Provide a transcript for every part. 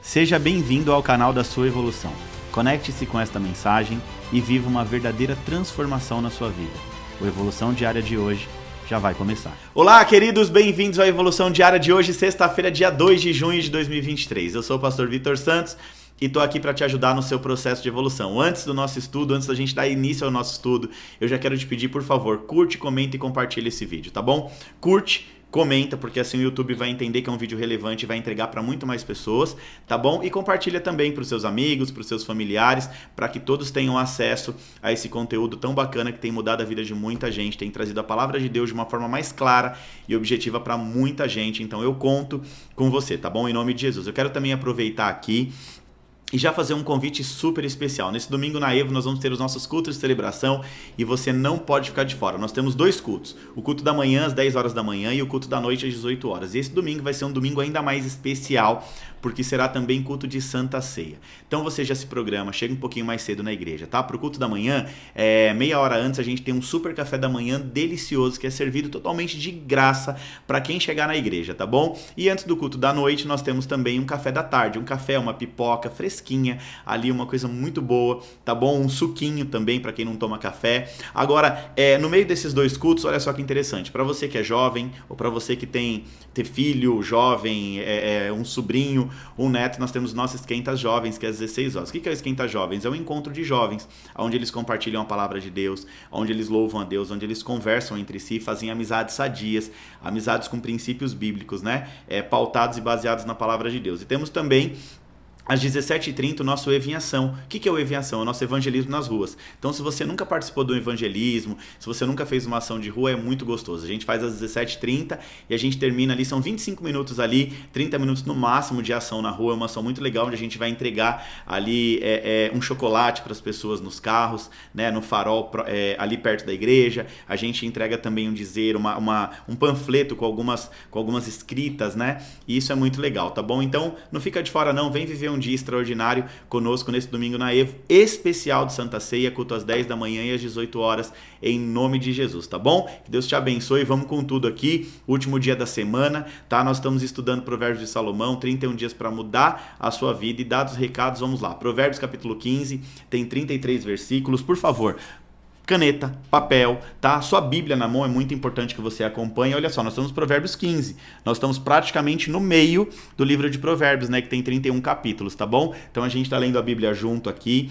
Seja bem-vindo ao canal da sua evolução. Conecte-se com esta mensagem e viva uma verdadeira transformação na sua vida. O Evolução Diária de hoje já vai começar. Olá, queridos, bem-vindos à Evolução Diária de hoje, sexta-feira, dia 2 de junho de 2023. Eu sou o pastor Vitor Santos e estou aqui para te ajudar no seu processo de evolução. Antes do nosso estudo, antes da gente dar início ao nosso estudo, eu já quero te pedir, por favor, curte, comenta e compartilha esse vídeo, tá bom? Curte, comenta, porque assim o YouTube vai entender que é um vídeo relevante e vai entregar para muito mais pessoas, tá bom? E compartilha também para os seus amigos, para os seus familiares, para que todos tenham acesso a esse conteúdo tão bacana que tem mudado a vida de muita gente, tem trazido a palavra de Deus de uma forma mais clara e objetiva para muita gente. Então eu conto com você, tá bom? Em nome de Jesus. Eu quero também aproveitar aqui e já fazer um convite super especial. Nesse domingo na Evo nós vamos ter os nossos cultos de celebração e você não pode ficar de fora. Nós temos dois cultos, o culto da manhã às 10 horas da manhã e o culto da noite às 18 horas. E esse domingo vai ser um domingo ainda mais especial, porque será também culto de Santa Ceia. Então você já se programa, chega um pouquinho mais cedo na igreja, tá? Pro culto da manhã, meia hora antes a gente tem um super café da manhã delicioso que é servido totalmente de graça para quem chegar na igreja, tá bom? E antes do culto da noite nós temos também um café da tarde, um café, uma pipoca fresquinha, ali uma coisa muito boa, tá bom? Um suquinho também para quem não toma café. Agora, no meio desses dois cultos, olha só que interessante, para você que é jovem ou para você que tem filho jovem, um sobrinho, um neto, nós temos nosso Esquenta Jovens, que é às 16 horas. O que é o Esquenta Jovens? É um encontro de jovens, onde eles compartilham a palavra de Deus, onde eles louvam a Deus, onde eles conversam entre si, fazem amizades sadias, amizades com princípios bíblicos, né? Pautados e baseados na palavra de Deus. E temos também às 17h30, o nosso Evo em Ação. O que é o Evo em Ação? É o nosso evangelismo nas ruas. Então, se você nunca participou do evangelismo, se você nunca fez uma ação de rua, é muito gostoso. A gente faz às 17h30 e a gente termina ali, são 25 minutos ali, 30 minutos no máximo de ação na rua. É uma ação muito legal, onde a gente vai entregar ali um chocolate para as pessoas nos carros, né, no farol ali perto da igreja. A gente entrega também um dizer, um panfleto com algumas escritas, né? E isso é muito legal, tá bom? Então, não fica de fora não, vem viver um dia extraordinário conosco nesse domingo na Evo, especial de Santa Ceia, culto às 10 da manhã e às 18 horas, em nome de Jesus, tá bom? Que Deus te abençoe, vamos com tudo aqui, último dia da semana, tá? Nós estamos estudando Provérbios de Salomão, 31 dias para mudar a sua vida, e dados os recados, vamos lá. Provérbios capítulo 15, tem 33 versículos, por favor, caneta, papel, tá? Sua Bíblia na mão, é muito importante que você acompanhe. Olha só, nós estamos no Provérbios 15. Nós estamos praticamente no meio do livro de Provérbios, né? Que tem 31 capítulos, tá bom? Então a gente está lendo a Bíblia junto aqui,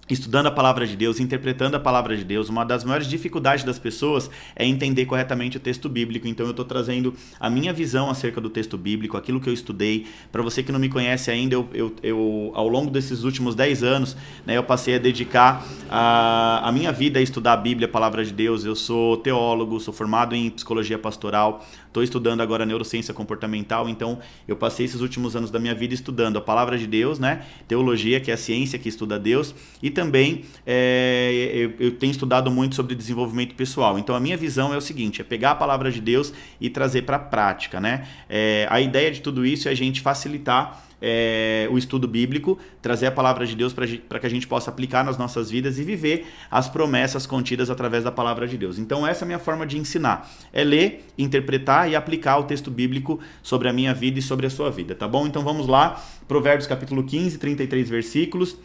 estudando a palavra de Deus, interpretando a palavra de Deus. Uma das maiores dificuldades das pessoas é entender corretamente o texto bíblico. Então eu estou trazendo a minha visão acerca do texto bíblico, aquilo que eu estudei. Para você que não me conhece ainda, eu ao longo desses últimos 10 anos, né, eu passei a dedicar a minha vida a estudar a Bíblia, a palavra de Deus. Eu sou teólogo, sou formado em psicologia pastoral, estou estudando agora neurociência comportamental. Então eu passei esses últimos anos da minha vida estudando a palavra de Deus, né, teologia, que é a ciência que estuda Deus, e também eu tenho estudado muito sobre desenvolvimento pessoal. Então a minha visão é o seguinte, é pegar a palavra de Deus e trazer para a prática, né? A ideia de tudo isso é a gente facilitar o estudo bíblico, trazer a palavra de Deus para que a gente possa aplicar nas nossas vidas e viver as promessas contidas através da palavra de Deus. Então essa é a minha forma de ensinar, é ler, interpretar e aplicar o texto bíblico sobre a minha vida e sobre a sua vida, tá bom? Então vamos lá, Provérbios capítulo 15, 33 versículos.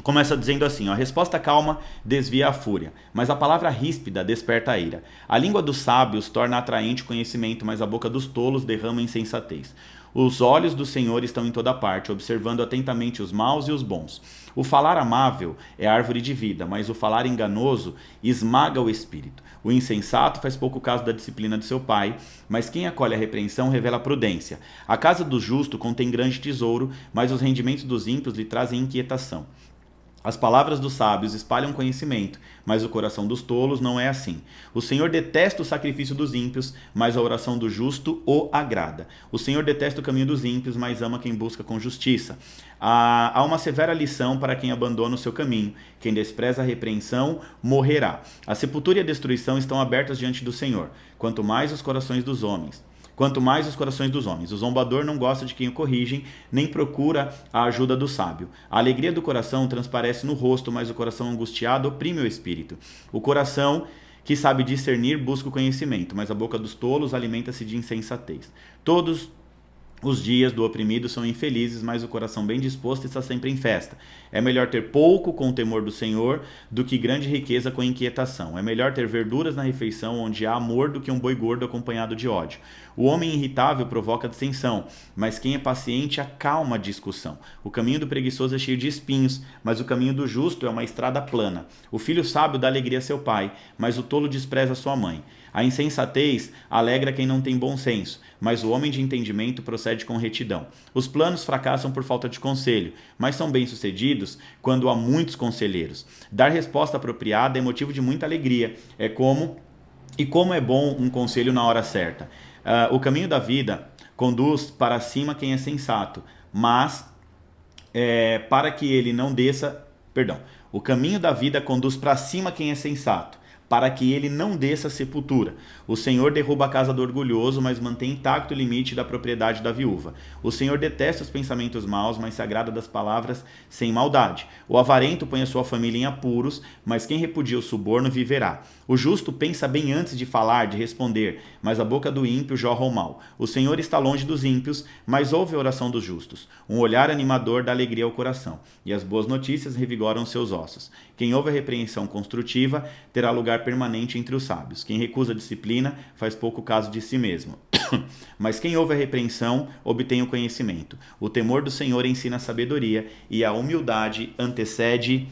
Começa dizendo assim, ó: a resposta calma desvia a fúria, mas a palavra ríspida desperta a ira. A língua dos sábios torna atraente o conhecimento, mas a boca dos tolos derrama insensatez. Os olhos do Senhor estão em toda parte, observando atentamente os maus e os bons. O falar amável é árvore de vida, mas o falar enganoso esmaga o espírito. O insensato faz pouco caso da disciplina de seu pai, mas quem acolhe a repreensão revela a prudência. A casa do justo contém grande tesouro, mas os rendimentos dos ímpios lhe trazem inquietação. As palavras dos sábios espalham conhecimento, mas o coração dos tolos não é assim. O Senhor detesta o sacrifício dos ímpios, mas a oração do justo o agrada. O Senhor detesta o caminho dos ímpios, mas ama quem busca com justiça. Há uma severa lição para quem abandona o seu caminho. Quem despreza a repreensão morrerá. A sepultura e a destruição estão abertas diante do Senhor, quanto mais os corações dos homens. O zombador não gosta de quem o corrigem, nem procura a ajuda do sábio. A alegria do coração transparece no rosto, mas o coração angustiado oprime o espírito. O coração que sabe discernir busca o conhecimento, mas a boca dos tolos alimenta-se de insensatez. Todos Os dias do oprimido são infelizes, mas o coração bem disposto está sempre em festa. É melhor ter pouco com o temor do Senhor do que grande riqueza com inquietação. É melhor ter verduras na refeição onde há amor do que um boi gordo acompanhado de ódio. O homem irritável provoca dissensão, mas quem é paciente acalma a discussão. O caminho do preguiçoso é cheio de espinhos, mas o caminho do justo é uma estrada plana. O filho sábio dá alegria a seu pai, mas o tolo despreza sua mãe. A insensatez alegra quem não tem bom senso, mas o homem de entendimento procede com retidão. Os planos fracassam por falta de conselho, mas são bem-sucedidos quando há muitos conselheiros. Dar resposta apropriada é motivo de muita alegria. Como é bom um conselho na hora certa. O caminho da vida conduz para cima quem é sensato, mas para que ele não desça... O caminho da vida conduz para cima quem é sensato, para que ele não desça a sepultura. O Senhor derruba a casa do orgulhoso, mas mantém intacto o limite da propriedade da viúva. O Senhor detesta os pensamentos maus, mas se agrada das palavras sem maldade. O avarento põe a sua família em apuros, mas quem repudia o suborno viverá. O justo pensa bem antes de falar, de responder, mas a boca do ímpio jorra o mal. O Senhor está longe dos ímpios, mas ouve a oração dos justos. Um olhar animador dá alegria ao coração, e as boas notícias revigoram seus ossos. Quem ouve a repreensão construtiva terá lugar permanente entre os sábios. Quem recusa a disciplina faz pouco caso de si mesmo. Mas quem ouve a repreensão obtém o conhecimento. O temor do Senhor ensina a sabedoria e a humildade antecede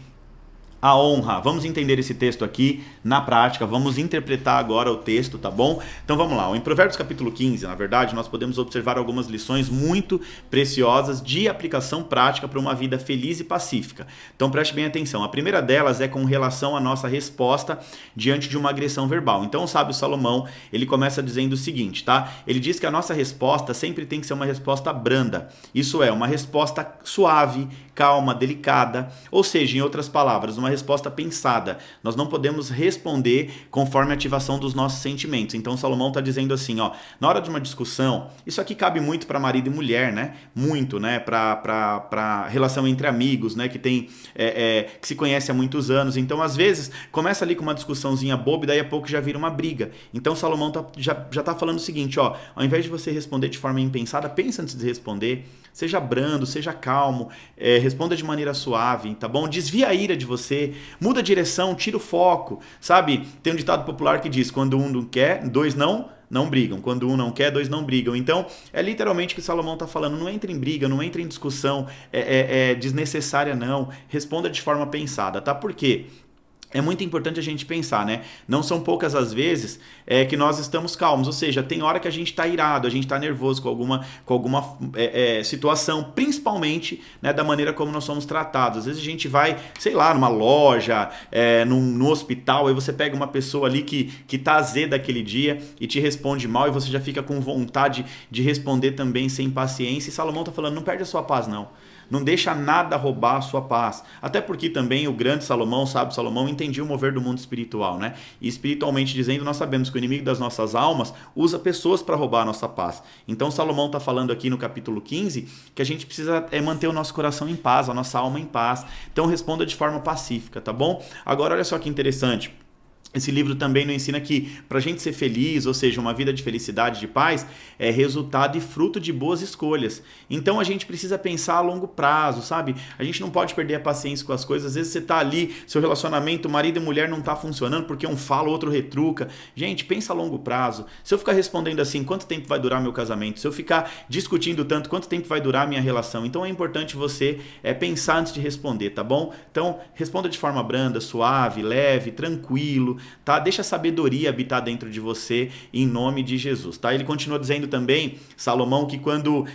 a honra. Vamos entender esse texto aqui na prática, vamos interpretar agora o texto, tá bom? Então vamos lá, em Provérbios capítulo 15, na verdade, nós podemos observar algumas lições muito preciosas de aplicação prática para uma vida feliz e pacífica. Então preste bem atenção, a primeira delas é com relação à nossa resposta diante de uma agressão verbal. Então o sábio Salomão, ele começa dizendo o seguinte, tá? Ele diz que a nossa resposta sempre tem que ser uma resposta branda, isso é, uma resposta suave, calma, delicada, ou seja, em outras palavras, uma resposta pensada. Nós não podemos responder conforme a ativação dos nossos sentimentos. Então Salomão está dizendo assim, ó, na hora de uma discussão, isso aqui cabe muito para marido e mulher, né? Muito, né? Para relação entre amigos, né? Que tem que se conhece há muitos anos. Então às vezes começa ali com uma discussãozinha boba e daí a pouco já vira uma briga. Então Salomão já está falando o seguinte, ó, ao invés de você responder de forma impensada, pensa antes de responder. Seja brando, seja calmo, responda de maneira suave, tá bom? Desvia a ira de você, muda a direção, tira o foco, sabe? Tem um ditado popular que diz, quando um não quer, dois não brigam. Quando um não quer, dois não brigam. Então, é literalmente o que Salomão está falando. Não entre em briga, não entre em discussão desnecessária, não. Responda de forma pensada, tá? Por quê? É muito importante a gente pensar, né? Não são poucas as vezes que nós estamos calmos, ou seja, tem hora que a gente está irado, a gente está nervoso com alguma situação, principalmente, né, da maneira como nós somos tratados. Às vezes a gente vai, sei lá, numa loja, no hospital, aí você pega uma pessoa ali que tá azeda aquele dia e te responde mal e você já fica com vontade de responder também sem paciência. E Salomão está falando, não perde a sua paz, não. Não deixa nada roubar a sua paz. Até porque também o grande Salomão, sábio Salomão, entendia o mover do mundo espiritual, né? E espiritualmente dizendo, nós sabemos que o inimigo das nossas almas usa pessoas para roubar a nossa paz. Então Salomão está falando aqui no capítulo 15 que a gente precisa manter o nosso coração em paz, a nossa alma em paz. Então responda de forma pacífica, tá bom? Agora olha só que interessante. Esse livro também nos ensina que para a gente ser feliz, ou seja, uma vida de felicidade, de paz, é resultado e fruto de boas escolhas. Então a gente precisa pensar a longo prazo, sabe? A gente não pode perder a paciência com as coisas. Às vezes você está ali, seu relacionamento, marido e mulher não está funcionando porque um fala, o outro retruca. Gente, pensa a longo prazo. Se eu ficar respondendo assim, quanto tempo vai durar meu casamento? Se eu ficar discutindo tanto, quanto tempo vai durar a minha relação? Então é importante você pensar antes de responder, tá bom? Então responda de forma branda, suave, leve, tranquilo, tá? Deixa a sabedoria habitar dentro de você em nome de Jesus, tá? Ele continua dizendo também, Salomão, que quando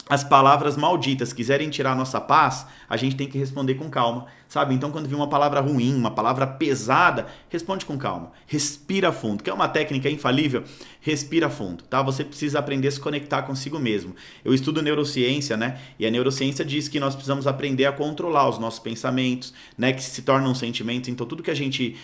as palavras malditas quiserem tirar a nossa paz, a gente tem que responder com calma, sabe? Então quando vir uma palavra ruim, uma palavra pesada, responde com calma, respira fundo, que é uma técnica infalível, respira fundo, tá? Você precisa aprender a se conectar consigo mesmo. Eu estudo neurociência, né? E a neurociência diz que nós precisamos aprender a controlar os nossos pensamentos, né? Que se tornam sentimentos, então tudo que a gente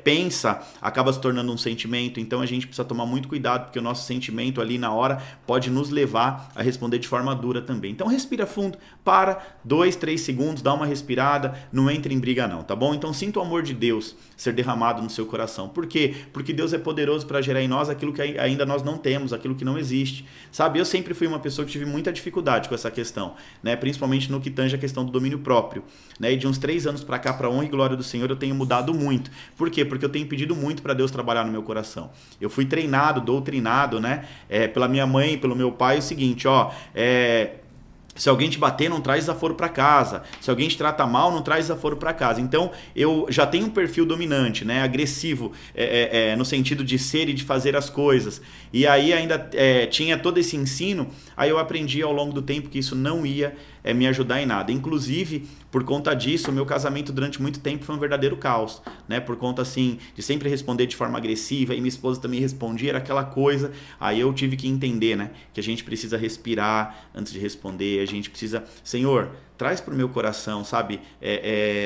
pensa acaba se tornando um sentimento, então a gente precisa tomar muito cuidado, porque o nosso sentimento ali na hora pode nos levar a responder de forma dura armadura também. Então respira fundo, para 2, 3 segundos, dá uma respirada, não entre em briga não, tá bom? Então sinta o amor de Deus ser derramado no seu coração. Por quê? Porque Deus é poderoso para gerar em nós aquilo que ainda nós não temos, aquilo que não existe. Sabe, eu sempre fui uma pessoa que tive muita dificuldade com essa questão, né? Principalmente no que tange a questão do domínio próprio, né? E de uns 3 anos para cá, para honra e glória do Senhor, eu tenho mudado muito. Por quê? Porque eu tenho pedido muito para Deus trabalhar no meu coração. Eu fui treinado, doutrinado, né? Pela minha mãe, pelo meu pai, o seguinte, se alguém te bater, não traz desaforo para casa. Se alguém te trata mal, não traz desaforo para casa. Então, eu já tenho um perfil dominante, né? Agressivo, no sentido de ser e de fazer as coisas. E aí ainda tinha todo esse ensino, aí eu aprendi ao longo do tempo que isso não ia me ajudar em nada. Inclusive, por conta disso, o meu casamento durante muito tempo foi um verdadeiro caos, né? Por conta, assim, de sempre responder de forma agressiva, e minha esposa também respondia, era aquela coisa. Aí eu tive que entender, né? Que a gente precisa respirar antes de responder, a gente precisa... Senhor, traz para o meu coração, sabe,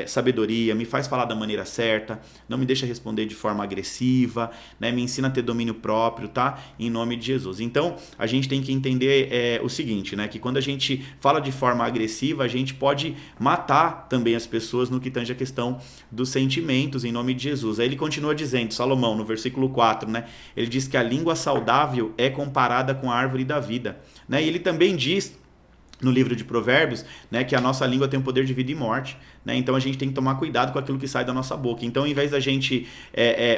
sabedoria, me faz falar da maneira certa, não me deixa responder de forma agressiva, né? Me ensina a ter domínio próprio, tá? Em nome de Jesus. Então, a gente tem que entender o seguinte, né? Que quando a gente fala de forma agressiva, a gente pode matar também as pessoas no que tange a questão dos sentimentos, em nome de Jesus. Aí ele continua dizendo, Salomão, no versículo 4, né? Ele diz que a língua saudável é comparada com a árvore da vida, né? E ele também diz no livro de Provérbios, né, que a nossa língua tem o poder de vida e morte, né? Então a gente tem que tomar cuidado com aquilo que sai da nossa boca. Então, ao invés da gente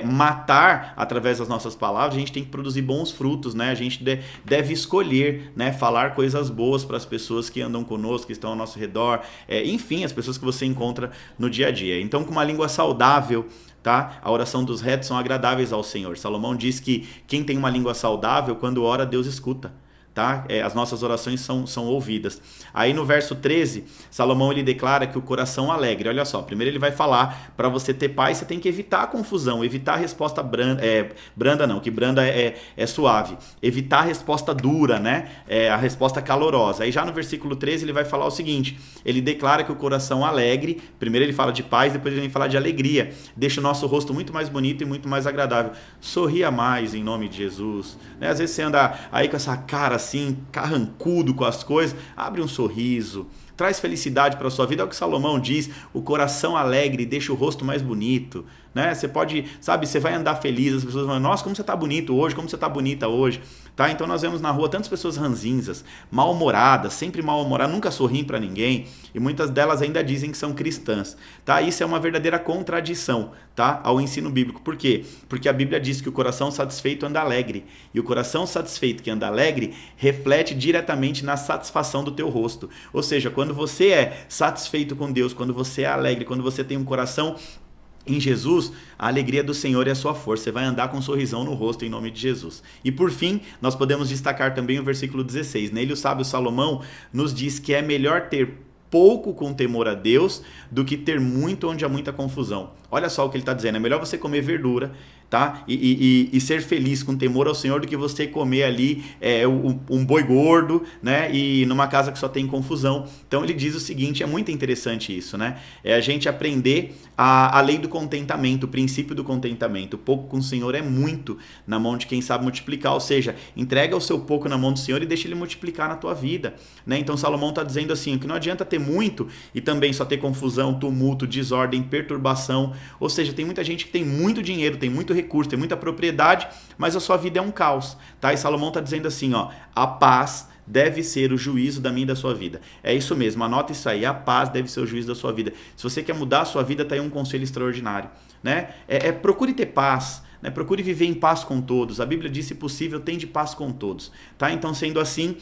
matar através das nossas palavras, a gente tem que produzir bons frutos, né? A gente deve escolher, né, falar coisas boas para as pessoas que andam conosco, que estão ao nosso redor, enfim, as pessoas que você encontra no dia a dia. Então, com uma língua saudável, tá? A oração dos retos são agradáveis ao Senhor. Salomão diz que quem tem uma língua saudável, quando ora, Deus escuta. Tá? As nossas orações são ouvidas. Aí no verso 13, Salomão ele declara que o coração alegre, olha só, primeiro ele vai falar, para você ter paz, você tem que evitar a confusão, evitar a resposta branda não, que branda é suave, evitar a resposta dura, né? A resposta calorosa. Aí já no versículo 13 ele vai falar o seguinte, ele declara que o coração alegre, primeiro ele fala de paz, depois ele vem falar de alegria, deixa o nosso rosto muito mais bonito e muito mais agradável. Sorria mais em nome de Jesus, né? Às vezes você anda aí com essa cara assim, carrancudo com as coisas, abre um sorriso, traz felicidade para a sua vida, é o que Salomão diz, o coração alegre deixa o rosto mais bonito, né? Você pode, sabe, você vai andar feliz, as pessoas vão, nossa, como você tá bonito hoje, como você tá bonita hoje, tá? Então nós vemos na rua tantas pessoas ranzinzas, mal-humoradas, sempre mal-humoradas, nunca sorriem para ninguém, e muitas delas ainda dizem que são cristãs, tá? Isso é uma verdadeira contradição, tá? Ao ensino bíblico. Por quê? Porque a Bíblia diz que o coração satisfeito anda alegre, e o coração satisfeito que anda alegre reflete diretamente na satisfação do teu rosto. Ou seja, quando você é satisfeito com Deus, quando você é alegre, quando você tem um coração em Jesus, a alegria do Senhor é a sua força. Você vai andar com um sorrisão no rosto em nome de Jesus. E por fim, nós podemos destacar também o versículo 16. Nele o sábio Salomão nos diz que é melhor ter pouco com temor a Deus do que ter muito onde há muita confusão. Olha só o que ele está dizendo. É melhor você comer verdura, tá? E ser feliz com temor ao Senhor do que você comer ali um boi gordo, né? E numa casa que só tem confusão. Então ele diz o seguinte, é muito interessante isso, né? É a gente aprender a lei do contentamento, o princípio do contentamento. Pouco com o Senhor é muito na mão de quem sabe multiplicar, ou seja, entrega o seu pouco na mão do Senhor e deixa ele multiplicar na tua vida, né? Então Salomão está dizendo assim, que não adianta ter muito e também só ter confusão, tumulto, desordem, perturbação. Ou seja, tem muita gente que tem muito dinheiro, tem muito recurso, tem muita propriedade, mas a sua vida é um caos, tá? E Salomão está dizendo assim, ó, a paz deve ser o juízo da minha e da sua vida. É isso mesmo, anota isso aí, a paz deve ser o juízo da sua vida. Se você quer mudar a sua vida, tá aí um conselho extraordinário, né? Procure ter paz, né? Procure viver em paz com todos. A Bíblia diz, se possível, tende paz com todos, tá? Então, sendo assim,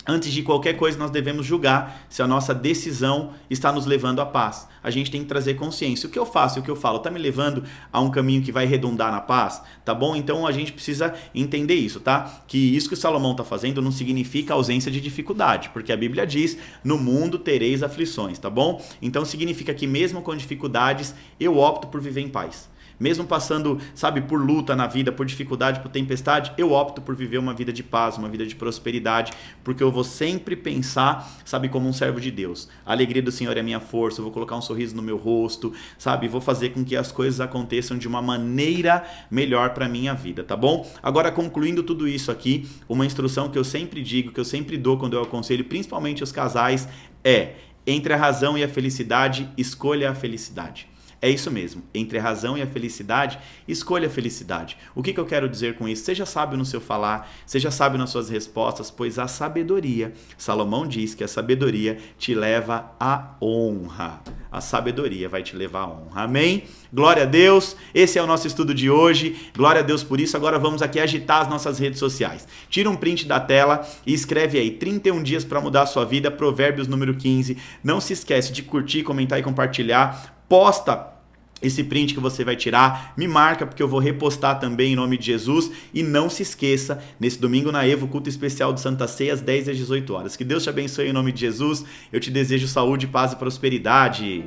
antes de qualquer coisa, nós devemos julgar se a nossa decisão está nos levando à paz. A gente tem que trazer consciência. O que eu faço e o que eu falo está me levando a um caminho que vai redundar na paz? Tá bom? Então a gente precisa entender isso, tá? Que isso que o Salomão está fazendo não significa ausência de dificuldade, porque a Bíblia diz, no mundo tereis aflições, tá bom? Então significa que mesmo com dificuldades, eu opto por viver em paz. mesmo passando, sabe, por luta na vida, por dificuldade, por tempestade, eu opto por viver uma vida de paz, uma vida de prosperidade, porque eu vou sempre pensar, sabe, como um servo de Deus. A alegria do Senhor é a minha força, eu vou colocar um sorriso no meu rosto, sabe, vou fazer com que as coisas aconteçam de uma maneira melhor para minha vida, tá bom? Agora, concluindo tudo isso aqui, uma instrução que eu sempre digo, que eu sempre dou quando eu aconselho, principalmente os casais, é: entre a razão e a felicidade, escolha a felicidade. É isso mesmo, entre a razão e a felicidade, escolha a felicidade. O que eu quero dizer com isso? Seja sábio no seu falar, seja sábio nas suas respostas, pois a sabedoria, Salomão diz que a sabedoria te leva à honra. A sabedoria vai te levar à honra. Amém? Glória a Deus, esse é o nosso estudo de hoje, glória a Deus por isso. Agora vamos aqui agitar as nossas redes sociais. Tira um print da tela e escreve aí, 31 dias para mudar a sua vida, Provérbios número 15. Não se esquece de curtir, comentar e compartilhar. Posta esse print que você vai tirar, me marca porque eu vou repostar também em nome de Jesus. E não se esqueça, nesse domingo na Evo, culto especial de Santa Ceia às 10 às 18 horas. Que Deus te abençoe em nome de Jesus. Eu te desejo saúde, paz e prosperidade.